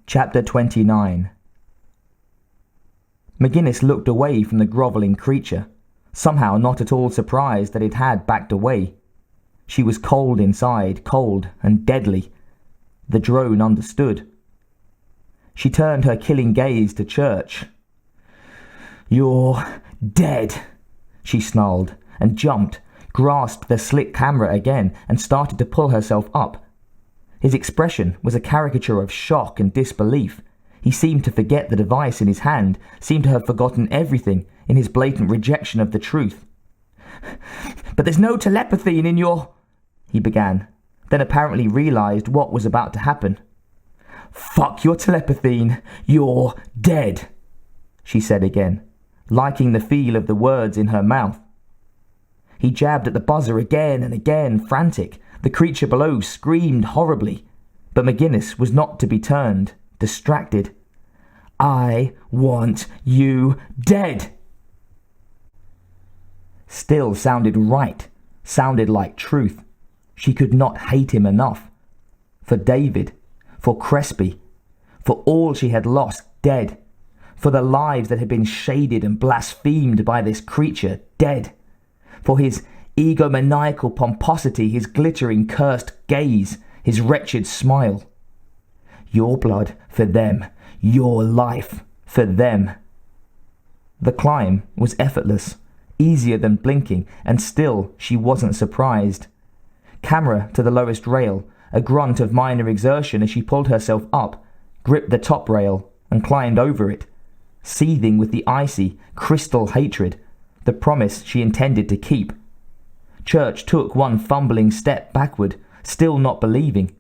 Chapter 29. McGinnis looked away from the grovelling creature, somehow not at all surprised that it had backed away. She was cold inside, cold and deadly. The drone understood. She turned her killing gaze to Church. "You're dead," she snarled, and jumped, grasped the slick camera again, and started to pull herself up. His expression was a caricature of shock and disbelief. He seemed to forget the device in his hand, seemed to have forgotten everything in his blatant rejection of the truth. "But there's no telepathy in your—" he began, then apparently realized what was about to happen. "Fuck your telepathy, you're dead," she said again, liking the feel of the words in her mouth. He jabbed at the buzzer again and again, frantic. The creature below screamed horribly, but McGinnis was not to be turned, distracted. "I want you dead." Still sounded right, sounded like truth. She could not hate him enough. For David, for Crespi, for all she had lost dead, for the lives that had been shaded and blasphemed by this creature dead, for his egomaniacal pomposity, his glittering cursed gaze, his wretched smile. Your blood for them, your life for them. The climb was effortless, easier than blinking, and still she wasn't surprised. Camera to the lowest rail, a grunt of minor exertion as she pulled herself up, gripped the top rail, and climbed over it, seething with the icy, crystal hatred, the promise she intended to keep. Church took one fumbling step backward, still not believing.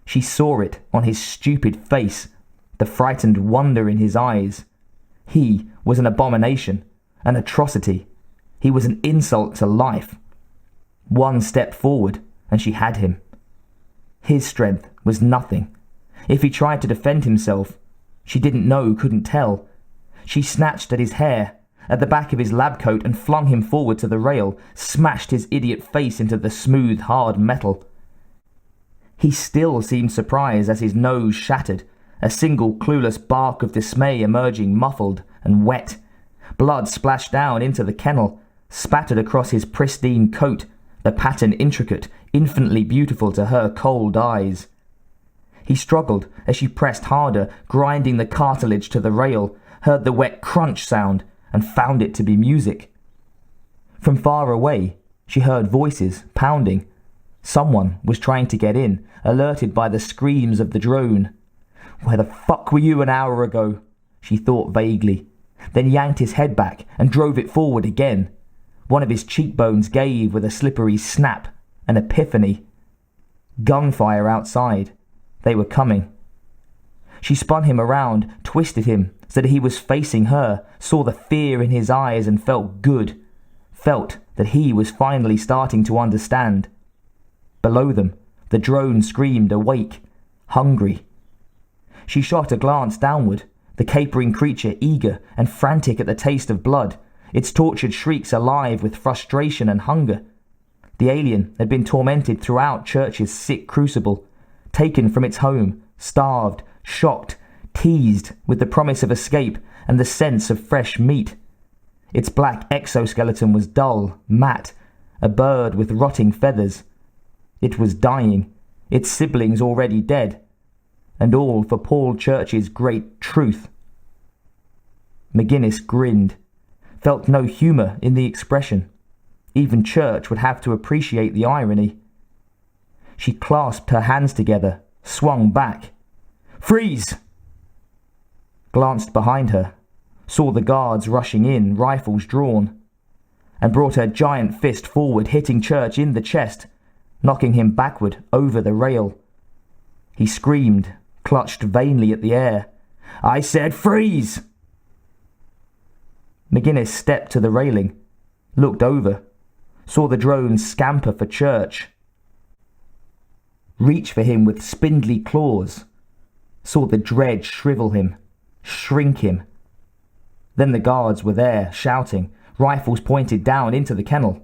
She saw it on his stupid face, the frightened wonder in his eyes. He was an abomination, an atrocity. He was an insult to life. One step forward, and she had him. His strength was nothing. If he tried to defend himself, she didn't know, couldn't tell. She snatched at his hair, at the back of his lab coat, and flung him forward to the rail, smashed his idiot face into the smooth, hard metal. He still seemed surprised as his nose shattered, a single clueless bark of dismay emerging muffled and wet. Blood splashed down into the kennel, spattered across his pristine coat, the pattern intricate, infinitely beautiful to her cold eyes. He struggled as she pressed harder, grinding the cartilage to the rail, heard the wet crunch sound, and found it to be music. From far away, she heard voices pounding. Someone was trying to get in, alerted by the screams of the drone. "Where the fuck were you an hour ago?" she thought vaguely, then yanked his head back and drove it forward again. One of his cheekbones gave with a slippery snap, an epiphany. Gunfire outside. They were coming. She spun him around, twisted him so that he was facing her, saw the fear in his eyes and felt good. Felt that he was finally starting to understand. Below them, the drone screamed awake, hungry. She shot a glance downward, the capering creature eager and frantic at the taste of blood, its tortured shrieks alive with frustration and hunger. The alien had been tormented throughout Church's sick crucible, taken from its home, starved, shocked, teased with the promise of escape and the sense of fresh meat. Its black exoskeleton was dull, matte, a bird with rotting feathers. It was dying, its siblings already dead, and all for Paul Church's great truth. McGinnis grinned, felt no humour in the expression. Even Church would have to appreciate the irony. She clasped her hands together, swung back. "Freeze!" Glanced behind her, saw the guards rushing in, rifles drawn, and brought her giant fist forward, hitting Church in the chest, knocking him backward over the rail. He screamed, clutched vainly at the air. "I said freeze!" McGinnis stepped to the railing, looked over, saw the drone scamper for Church, reach for him with spindly claws, saw the dread shrivel him, shrink him. Then the guards were there, shouting, rifles pointed down into the kennel.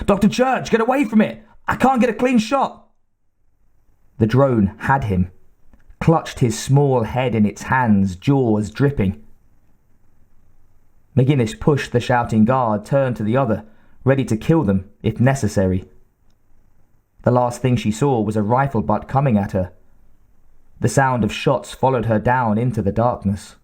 "Dr. Church, get away from it! I can't get a clean shot!" The drone had him, clutched his small head in its hands, jaws dripping. McGinnis pushed the shouting guard, turned to the other, ready to kill them if necessary. The last thing she saw was a rifle butt coming at her. The sound of shots followed her down into the darkness.